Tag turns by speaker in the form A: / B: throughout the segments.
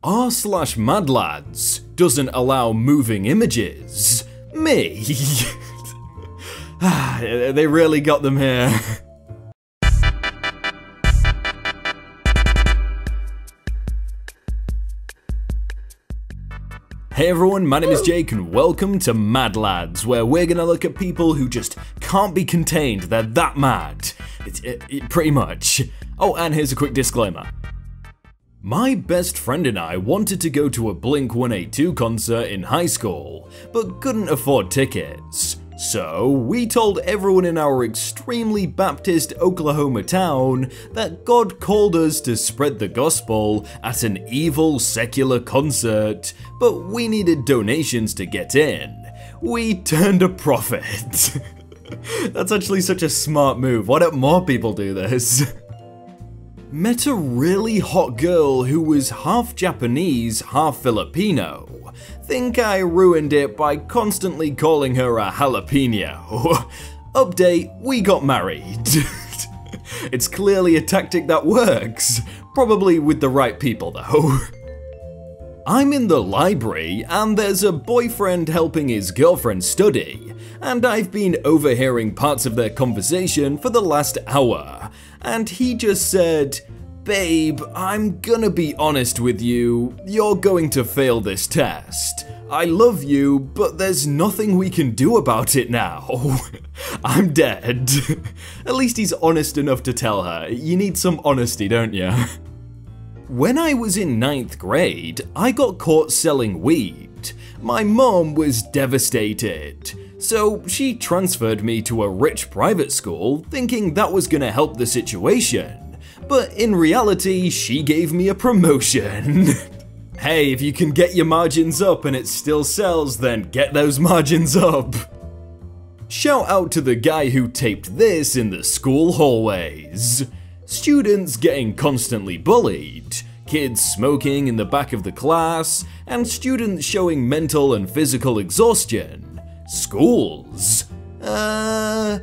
A: r/madlads doesn't allow moving images. Me. They really got them here. Hey everyone, my name is Jake and welcome to Mad Lads, where we're gonna look at people who just can't be contained. They're that mad. Pretty much. Oh, and here's a quick disclaimer. My best friend and I wanted to go to a Blink-182 concert in high school, but couldn't afford tickets. So we told everyone in our extremely Baptist Oklahoma town that God called us to spread the gospel at an evil secular concert, but we needed donations to get in. We turned a profit. That's actually such a smart move. Why don't more people do this? Met a really hot girl who was half Japanese, half Filipino. Think I ruined it by constantly calling her a jalapeno. Update, we got married. It's clearly a tactic that works. Probably with the right people though. I'm in the library and there's a boyfriend helping his girlfriend study, and I've been overhearing parts of their conversation for the last hour, and he just said, "Babe, I'm gonna be honest with you, you're going to fail this test. I love you, but there's nothing we can do about it now." I'm dead. At least he's honest enough to tell her. You need some honesty, don't you? When I was in 9th grade, I got caught selling weed. My mom was devastated. So she transferred me to a rich private school, thinking that was gonna help the situation. But in reality, she gave me a promotion. Hey, if you can get your margins up and it still sells, then get those margins up. Shout out to the guy who taped this in the school hallways. Students getting constantly bullied, kids smoking in the back of the class, and students showing mental and physical exhaustion. Schools. A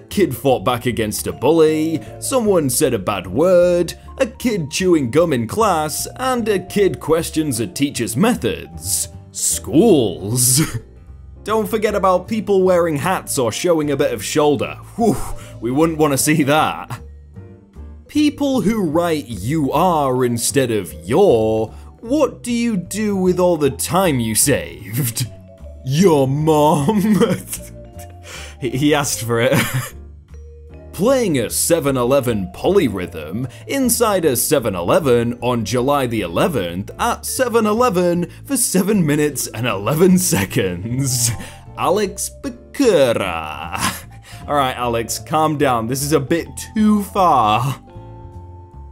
A: kid fought back against a bully, someone said a bad word, a kid chewing gum in class, and a kid questions a teacher's methods. Schools. Don't forget about people wearing hats or showing a bit of shoulder. Whew, we wouldn't want to see that. People who write "you are" instead of "your." What do you do with all the time you saved? Your mom. He asked for it. Playing a 7-Eleven polyrhythm inside a 7-Eleven on July the 11th at 7-Eleven for 7 minutes and 11 seconds. Alex Bakura. Alright Alex, calm down, this is a bit too far.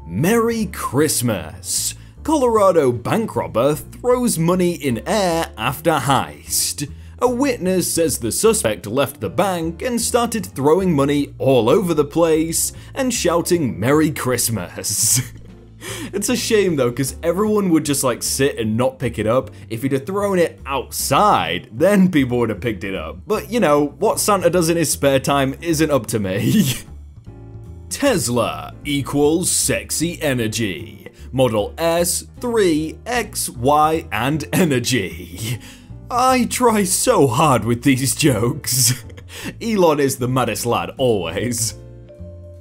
A: Merry Christmas. Colorado bank robber throws money in air after heist. A witness says the suspect left the bank and started throwing money all over the place and shouting Merry Christmas. It's a shame though, because everyone would just like sit and not pick it up. If he'd have thrown it outside, then people would have picked it up. But you know, what Santa does in his spare time isn't up to me. Tesla equals sexy energy. Model S, 3, X, Y, and energy. I try so hard with these jokes. Elon is the maddest lad always.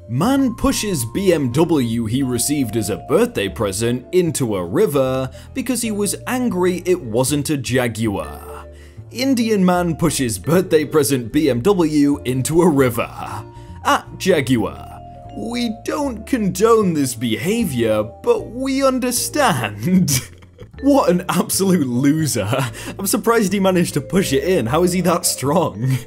A: Man pushes BMW he received as a birthday present into a river because he was angry it wasn't a Jaguar. Indian man pushes birthday present BMW into a river. At Jaguar. We don't condone this behavior, but we understand. What an absolute loser. I'm surprised he managed to push it in. How is he that strong?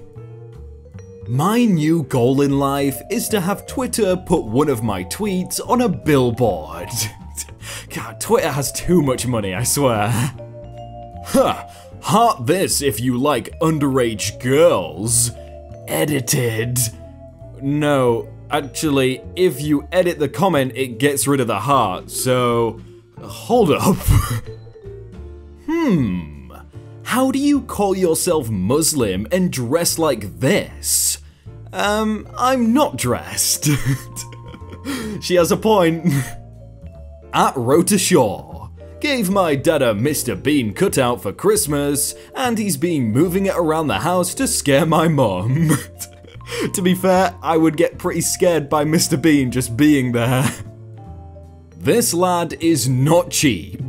A: My new goal in life is to have Twitter put one of my tweets on a billboard. God, Twitter has too much money, I swear. Huh, heart this if you like underage girls. Edited. No, actually, if you edit the comment, it gets rid of the heart, so hold up. How do you call yourself Muslim and dress like this? I'm not dressed. She has a point. At Rota Shaw. Gave my dad a Mr. Bean cutout for Christmas, and he's been moving it around the house to scare my mum. To be fair, I would get pretty scared by Mr. Bean just being there. This lad is not cheap.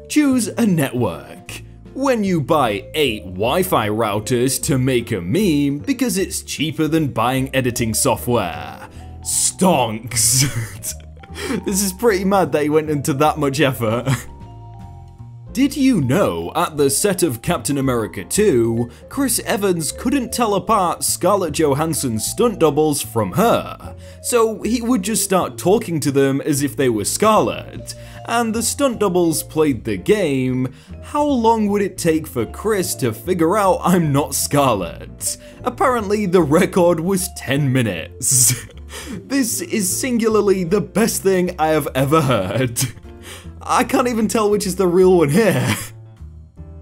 A: Choose a network. When you buy 8 Wi-Fi routers to make a meme because it's cheaper than buying editing software. Stonks. This is pretty mad that he went into that much effort. Did you know at the set of Captain America 2, Chris Evans couldn't tell apart Scarlett Johansson's stunt doubles from her, so he would just start talking to them as if they were Scarlett, and the stunt doubles played the game, how long would it take for Chris to figure out I'm not Scarlett? Apparently the record was 10 minutes. This is singularly the best thing I have ever heard. I can't even tell which is the real one here.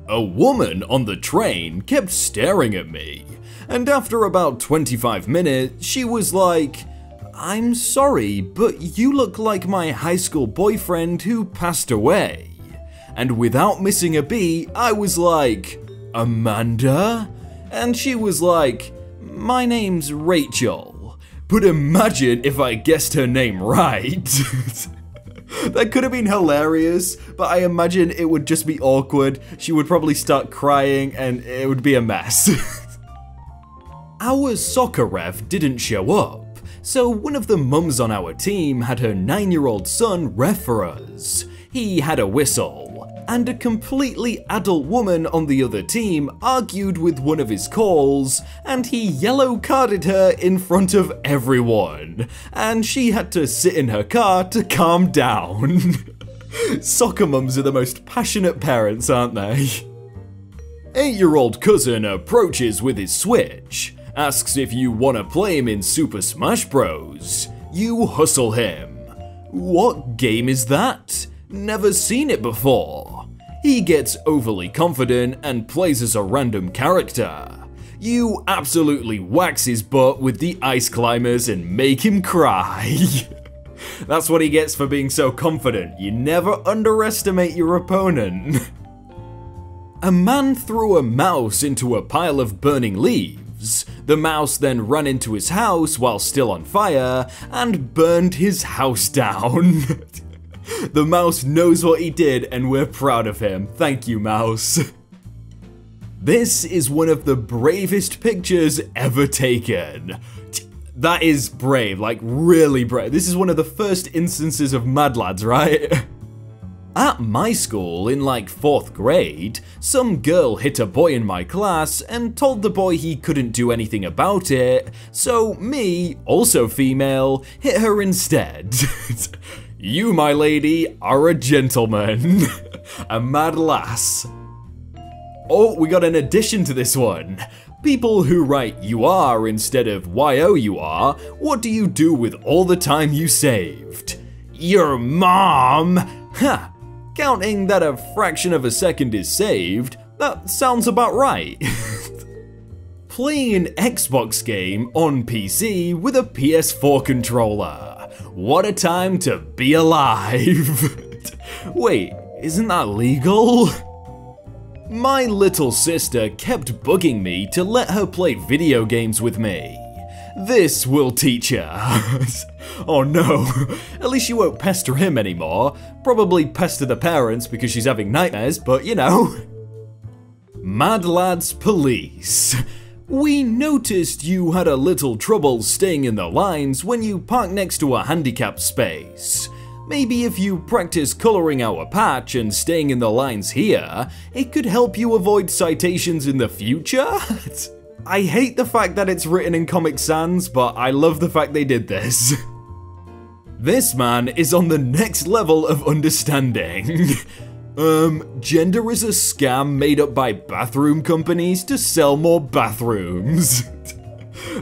A: A woman on the train kept staring at me, and after about 25 minutes, she was like, "I'm sorry, but you look like my high school boyfriend who passed away." And without missing a beat, I was like, "Amanda?" And she was like, "My name's Rachel." But imagine if I guessed her name right. That could have been hilarious, but I imagine it would just be awkward. She would probably start crying and it would be a mess. Our soccer ref didn't show up, so one of the mums on our team had her 9-year-old son ref for us. He had a whistle, and a completely adult woman on the other team argued with one of his calls, and he yellow carded her in front of everyone, and she had to sit in her car to calm down. Soccer mums are the most passionate parents, aren't they? 8-year-old cousin approaches with his Switch, asks if you want to play him in Super Smash Bros. You hustle him. What game is that? Never seen it before. He gets overly confident and plays as a random character. You absolutely wax his butt with the ice climbers and make him cry. That's what he gets for being so confident. You never underestimate your opponent. A man threw a mouse into a pile of burning leaves. The mouse then ran into his house while still on fire and burned his house down. The mouse knows what he did and we're proud of him. Thank you, mouse. This is one of the bravest pictures ever taken. That is brave, like really brave. This is one of the first instances of madlads, right? At my school, in like 4th grade, some girl hit a boy in my class and told the boy he couldn't do anything about it, so me, also female, hit her instead. You, my lady, are a gentleman. A mad lass. Oh, we got an addition to this one. People who write "you are" instead of "YOUR, what do you do with all the time you saved? Your mom! Ha! Counting that a fraction of a second is saved, that sounds about right. Playing an Xbox game on PC with a PS4 controller. What a time to be alive. Wait, isn't that legal? My little sister kept bugging me to let her play video games with me. This will teach her. Oh no, at least she won't pester him anymore. Probably pester the parents because she's having nightmares, but you know. Mad Lads Police. We noticed you had a little trouble staying in the lines when you parked next to a handicapped space. Maybe if you practice coloring out a patch and staying in the lines here, it could help you avoid citations in the future? I hate the fact that it's written in Comic Sans, but I love the fact they did this. This man is on the next level of understanding. Gender is a scam made up by bathroom companies to sell more bathrooms.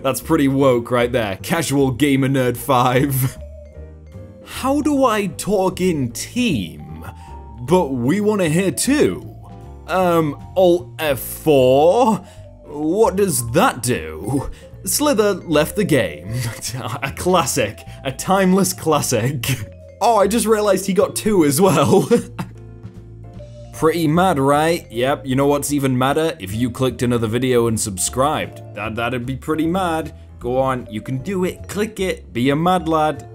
A: That's pretty woke right there. Casual gamer nerd 5. How do I talk in team? But we want to hear too. Alt F4? What does that do? Slither left the game. A classic. A timeless classic. Oh, I just realized he got 2 as well. Pretty mad, right? Yep, you know what's even madder? If you clicked another video and subscribed. That'd be pretty mad. Go on, you can do it, click it, be a mad lad.